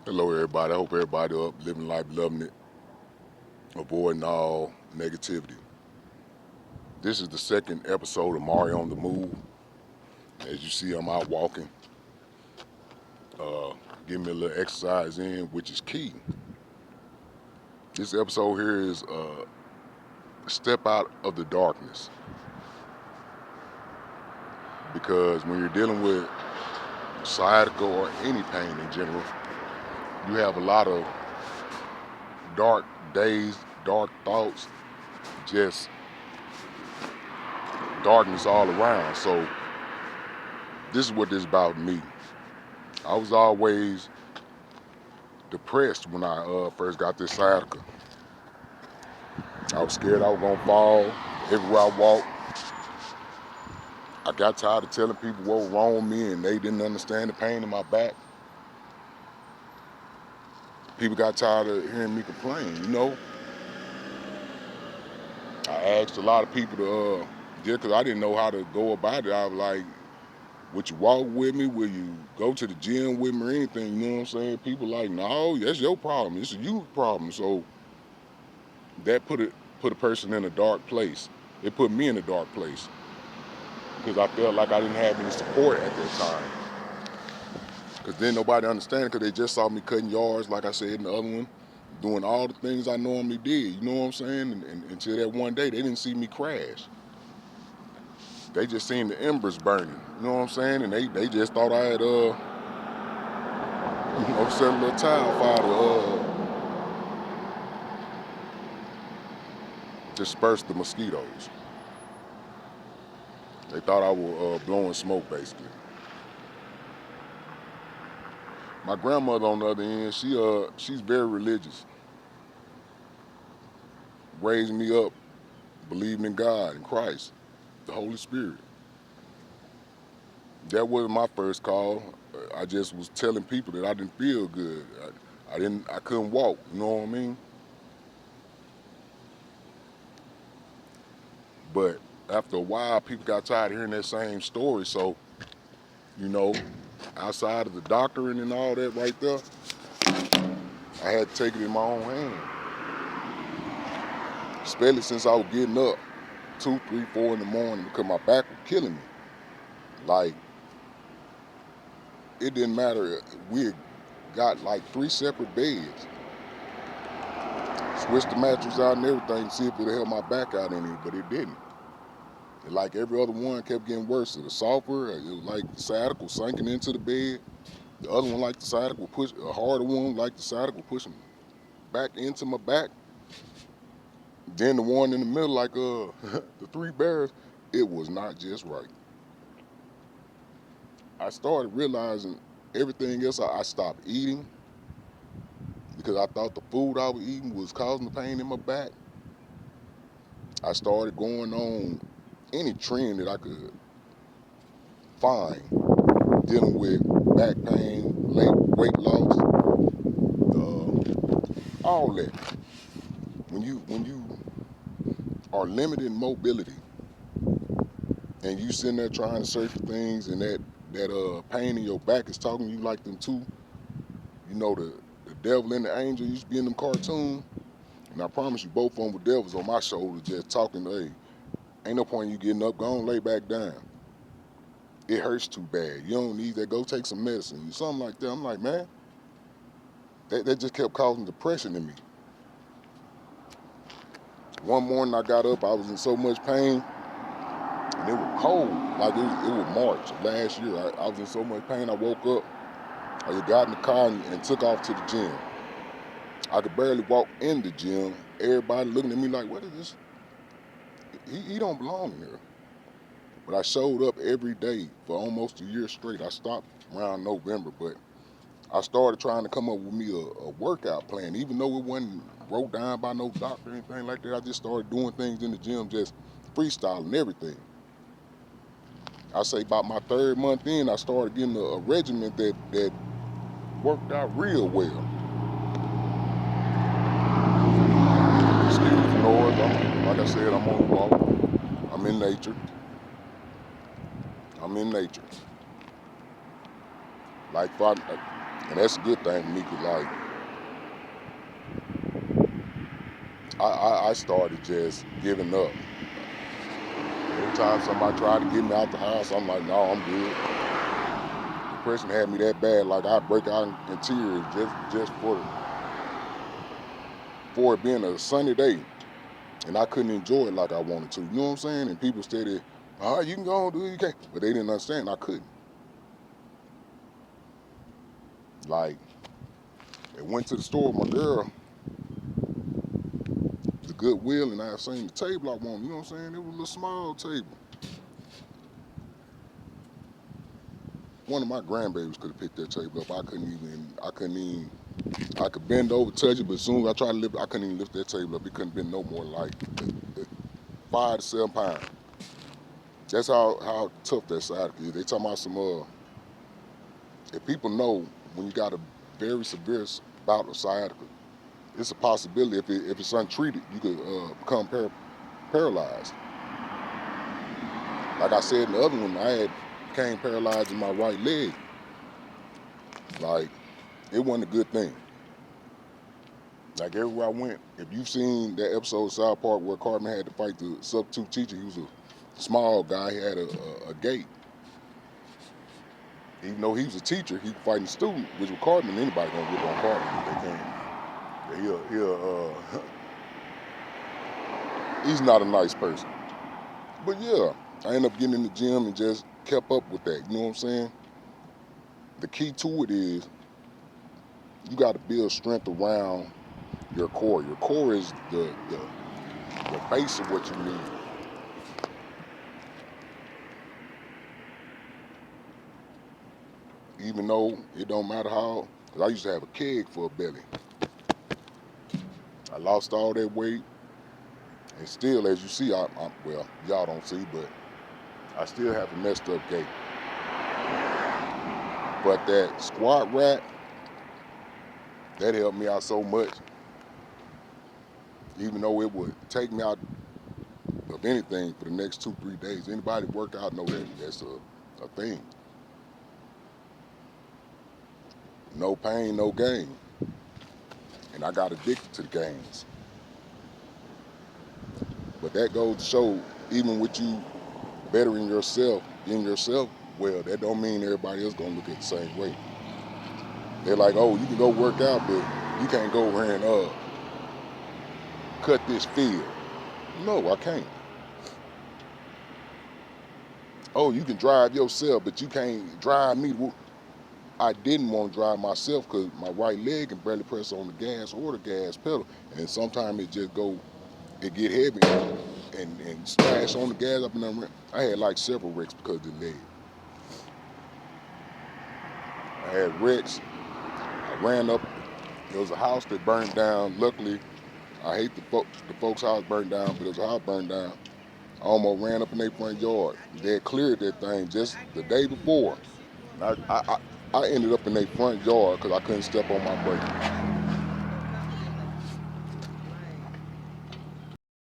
Hello, everybody. I hope everybody up, living life, loving it, avoiding all negativity. This is the second episode of Mario on the Move. As you see, I'm out walking, uh, getting me a little exercise in, which is key. This episode here is step out of the darkness because when you're dealing with sciatica or any pain in general, you have a lot of dark days, dark thoughts, just darkness all around. So this is what this is about me. I was always depressed when I first got this sciatica. I was scared I was gonna fall everywhere I walked. I got tired of telling people what was wrong with me and they didn't understand the pain in my back. People got tired of hearing me complain. I asked a lot of people to, just because I didn't know how to go about it, I was like, would you walk with me? Will you go to the gym with me or anything? You know what I'm saying? People like, no, that's your problem. It's a you problem. So that put a person in a dark place. It put me in a dark place because I felt like I didn't have any support at that time. Because then nobody understand it because they just saw me cutting yards, like I said in the other one, doing all the things I normally did. You know what I'm saying? And until that one day, they didn't see me crash. They just seen the embers burning. You know what I'm saying? And they just thought I had set a little tile fire to disperse the mosquitoes. They thought I was blowing smoke, basically. My grandmother, on the other end, she's very religious. Raised me up believing in God and Christ, the Holy Spirit. That wasn't my first call. I just was telling people that I didn't feel good. I couldn't walk. You know what I mean? But after a while, people got tired of hearing that same story. So, you know, outside of the doctoring and all that right there, I had to take it in my own hand. Especially since I was getting up 2, 3, 4 in the morning because my back was killing me. Like, it didn't matter. We had got like 3 separate beds. Switched the mattress out and everything to see if it would help my back out any, but it didn't. And like every other one kept getting worse. So the softer, it was like the sciatica was sinking into the bed. The other one, like the sciatica, would push, a harder one, like the sciatica, would push back into my back. Then the one in the middle, like the 3 bears, it was not just right. I started realizing everything else I stopped eating because I thought the food I was eating was causing the pain in my back. I started going on any trend that I could find dealing with back pain, weight loss, all that. When you are limited in mobility and you sitting there trying to search for things and that pain in your back is talking to you like them two, the devil and the angel used to be in them cartoons. And I promise you, both of them were devils on my shoulder just talking, hey, ain't no point in you getting up, go on, lay back down. It hurts too bad. You don't need that, go take some medicine, something like that. I'm like, man, that just kept causing depression in me. One morning I got up, I was in so much pain, and it was cold, like it was March of last year. I was in so much pain, I woke up, I just got in the car and took off to the gym. I could barely walk in the gym. Everybody looking at me like, what is this? He don't belong here. But I showed up every day for almost a year straight. I stopped around November, but I started trying to come up with me a workout plan. Even though it wasn't wrote down by no doctor or anything like that, I just started doing things in the gym, just freestyling everything. I say about my 3rd month in, I started getting a regimen that worked out real well. Excuse the noise. Like I said, I'm on the walk. I'm in nature. I'm in nature. Like And that's a good thing for me, cause like I started just giving up. Every time somebody tried to get me out the house, I'm like, no, I'm good. Depression had me that bad, like I break out in tears just for it being a sunny day, and I couldn't enjoy it like I wanted to. You know what I'm saying? And people said, "Oh, you can go and do it, you can't," but they didn't understand I couldn't. Like, I went to the store with my girl, the Goodwill, and I seen the table I wanted. You know what I'm saying? It was a little small table. One of my grandbabies could have picked that table up. I could bend over, touch it, but as soon as I tried to lift it, I couldn't even lift that table up. It couldn't been no more like 5 to 7 pounds. That's how tough that sciatica is. They talking about if people know when you got a very severe bout of sciatica, it's a possibility if it's untreated, you could become paralyzed. Like I said in the other one, I became paralyzed in my right leg. Like, it wasn't a good thing. Like, everywhere I went, if you've seen that episode of South Park where Cartman had to fight the substitute teacher, he was a small guy, he had a gait. Even though he was a teacher, he was fighting a student, which with Cartman, anybody gonna whip on Cartman if they can. He's not a nice person. But yeah, I ended up getting in the gym and just kept up with that. You know what I'm saying? The key to it is you got to build strength around your core. Your core is the base of what you need. Even though it don't matter how, because I used to have a keg for a belly. I lost all that weight, and still, as you see, well, y'all don't see, but I still have a messed up gait. But that squat rack, that helped me out so much. Even though it would take me out of anything for the next 2-3 days. Anybody work out know that's a thing. No pain, no gain. And I got addicted to the gains. But that goes to show, even with you bettering yourself, in yourself, well, that don't mean everybody else gonna look at the same way. They're like, oh, you can go work out, but you can't go over here and cut this field. No, I can't. Oh, you can drive yourself, but you can't drive me. I didn't want to drive myself because my right leg can barely press on the gas or the gas pedal, and then sometimes it get heavy and smash on the gas up and down. I had like several wrecks because of the leg. I had wrecks. I ran up. There was a house that burned down. Luckily, I hate the folks' house burned down, but there was a house burned down. I almost ran up in their front yard. They had cleared that thing just the day before. And I ended up in their front yard because I couldn't step on my brake.